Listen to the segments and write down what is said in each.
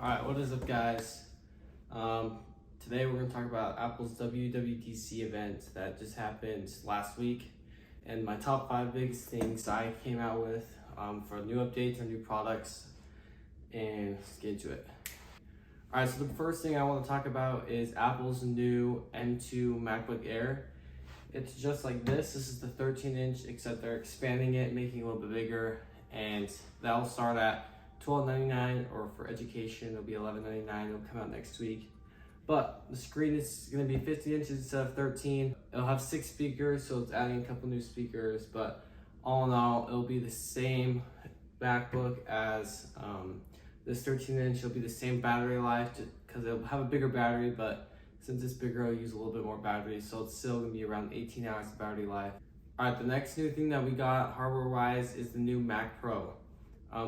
Alright, what is up guys? Today we're going to talk about Apple's WWDC event that just happened last week and my top 5 biggest things I came out with for new updates or new products, and let's get into it. Alright, so the first thing I want to talk about is Apple's new M2 MacBook Air. It's just like this is the 13-inch, except they're expanding it, making it a little bit bigger, and that'll start at $12.99, or for education it'll be $11.99. It'll come out next week. But the screen is going to be 15 inches instead of 13. It'll have 6 speakers, so it's adding a couple new speakers, but all in all it'll be the same MacBook as this 13-inch. It'll be the same battery life because it'll have a bigger battery, but since it's bigger it'll use a little bit more battery, so it's still going to be around 18 hours of battery life. Alright, the next new thing that we got hardware wise is the new Mac Pro.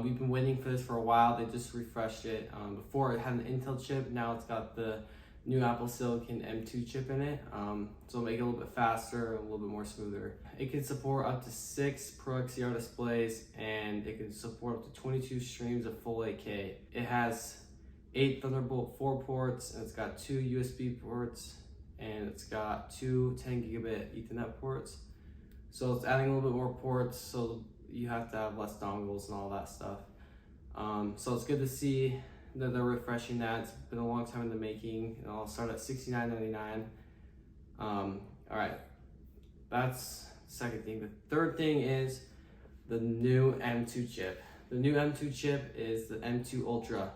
We've been waiting for this for a while. They just refreshed it. Before it had an Intel chip, now it's got the new Apple Silicon M2 chip in it. So it'll make it a little bit faster, a little bit more smoother. It can support up to 6 Pro XDR displays, and it can support up to 22 streams of full 8K. It has 8 Thunderbolt 4 ports, and it's got 2 USB ports, and it's got 2 10 gigabit Ethernet ports. So it's adding a little bit more ports, so you have to have less dongles and all that stuff. So it's good to see that they're refreshing that. It's been a long time in the making. It'll start at $69.99. All right, that's the second thing. The third thing is the new M2 chip. The new M2 chip is the M2 Ultra.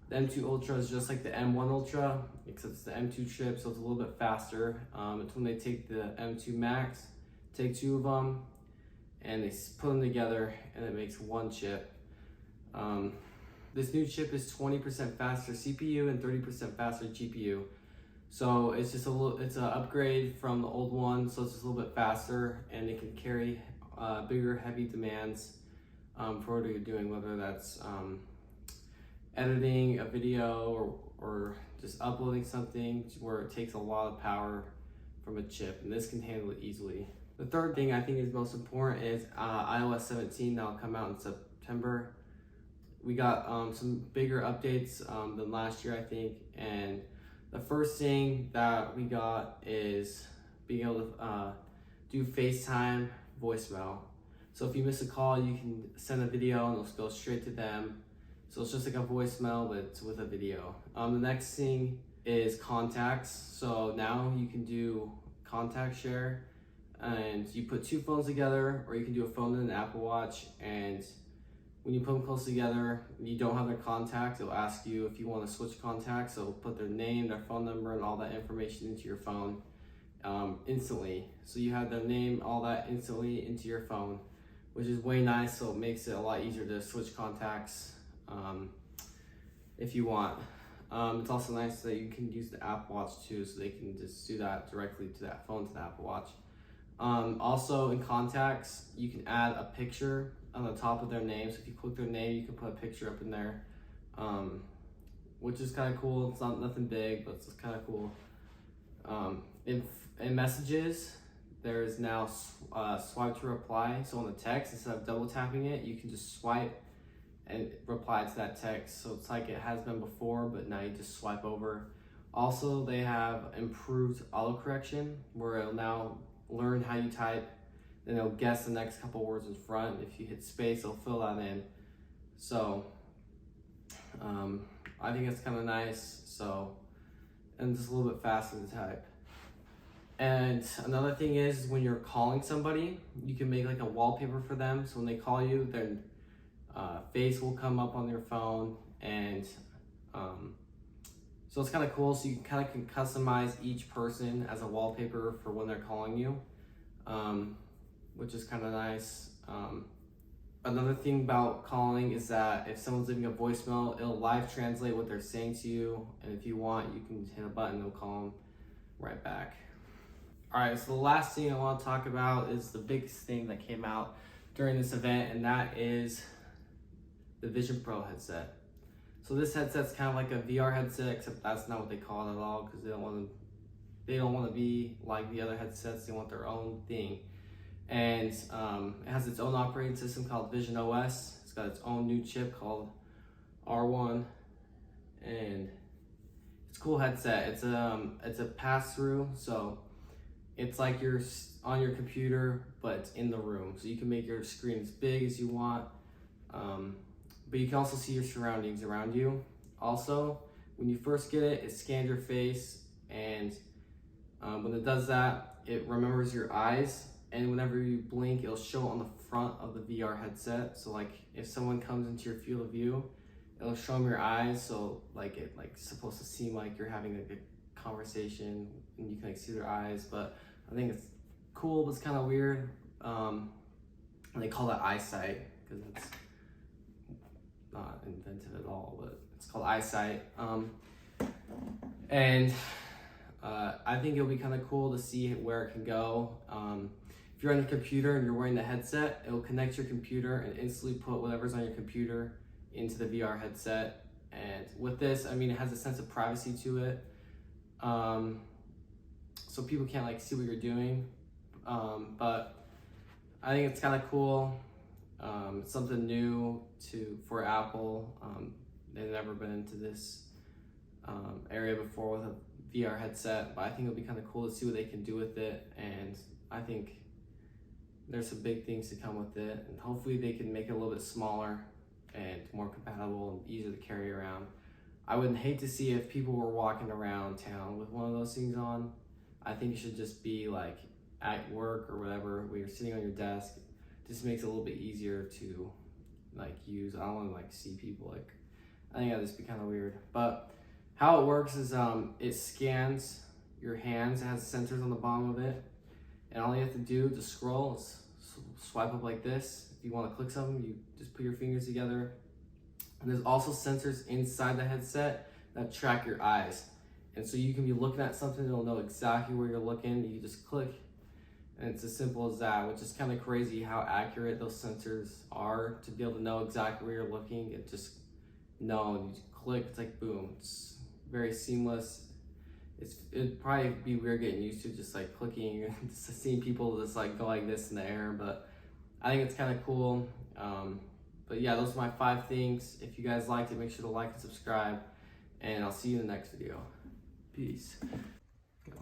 The M2 Ultra is just like the M1 Ultra, except it's the M2 chip, so it's a little bit faster. It's when they take the M2 Max, take 2 of them, and they put them together and it makes one chip. This new chip is 20% faster CPU and 30% faster GPU. So it's just it's an upgrade from the old one, so it's just a little bit faster, and it can carry bigger, heavy demands for what you're doing, whether that's editing a video or just uploading something where it takes a lot of power from a chip, and this can handle it easily. The third thing I think is most important is iOS 17 that'll come out in September. We got some bigger updates than last year, I think, and the first thing that we got is being able to do FaceTime voicemail. So if you miss a call, you can send a video and it'll go straight to them. So it's just like a voicemail, but it's with a video. The next thing is contacts. So now you can do contact share, and you put 2 phones together, or you can do a phone and an Apple Watch, and when you put them close together and you don't have their contact, it'll ask you if you want to switch contacts. So it'll put their name, their phone number, and all that information into your phone instantly. So you have their name, all that instantly into your phone, which is way nice. So it makes it a lot easier to switch contacts if you want. It's also nice that you can use the Apple Watch too, so they can just do that directly to that phone, to the Apple Watch. Also in contacts, you can add a picture on the top of their name. So if you click their name, you can put a picture up in there, which is kind of cool. It's not nothing big, but it's kind of cool. In messages, there is now swipe to reply. So on the text, instead of double tapping it, you can just swipe and reply to that text. So it's like it has been before, but now you just swipe over. Also, they have improved autocorrection, where it'll now learn how you type, then it'll guess the next couple words in front. If you hit space, it'll fill that in. So I think it's kind of nice. So, and just a little bit faster to type. And another thing is when you're calling somebody, you can make like a wallpaper for them. So when they call you, their face will come up on your phone, and so it's kind of cool. So you kind of can customize each person as a wallpaper for when they're calling you, which is kind of nice. Another thing about calling is that if someone's leaving a voicemail, it'll live translate what they're saying to you, and if you want, you can hit a button, it'll call them right back. All right, so the last thing I want to talk about is the biggest thing that came out during this event, and that is the Vision Pro headset. So this headset's kind of like a VR headset, except that's not what they call it at all, because they don't want to be like the other headsets. They want their own thing. And it has its own operating system called Vision OS. It's got its own new chip called R1, cool headset. It's a pass through, so it's like you're on your computer, but it's in the room. So you can make your screen as big as you want, but you can also see your surroundings around you. Also, when you first get it, it scans your face, and when it does that, it remembers your eyes, and whenever you blink, it'll show on the front of the VR headset. So like if someone comes into your field of view, it'll show them your eyes, so like it supposed to seem like you're having a good conversation and you can like see their eyes. But I think it's cool, but it's kind of weird. And they call that eyesight because it's not inventive at all, but it's called eyesight. And I think it'll be kind of cool to see where it can go. If you're on the computer and you're wearing the headset, it will connect your computer and instantly put whatever's on your computer into the VR headset. And with this, I mean, it has a sense of privacy to it, so people can't like see what you're doing, but I think it's kind of cool. It's something new for Apple. They've never been into this area before with a VR headset, but I think it'll be kind of cool to see what they can do with it. And I think there's some big things to come with it, and hopefully they can make it a little bit smaller and more compatible and easier to carry around. I would hate to see if people were walking around town with one of those things on. I think it should just be like at work or whatever, when you're sitting on your desk. Just makes it a little bit easier to like use. I don't want to like see people. Like, I think that'd just be kind of weird. But how it works is it scans your hands. It has sensors on the bottom of it, and all you have to do to scroll is swipe up like this. If you want to click something, you just put your fingers together. And there's also sensors inside the headset that track your eyes. And so you can be looking at something, it'll know exactly where you're looking. You just click, and it's as simple as that, which is kind of crazy how accurate those sensors are to be able to know exactly where you're looking. It just you just click, it's like boom. It's very seamless. It'd probably be weird getting used to just like clicking and just seeing people just like go like this in the air, but I think it's kind of cool. But yeah, those are my 5 things. If you guys liked it, make sure to like and subscribe, and I'll see you in the next video. Peace. Go.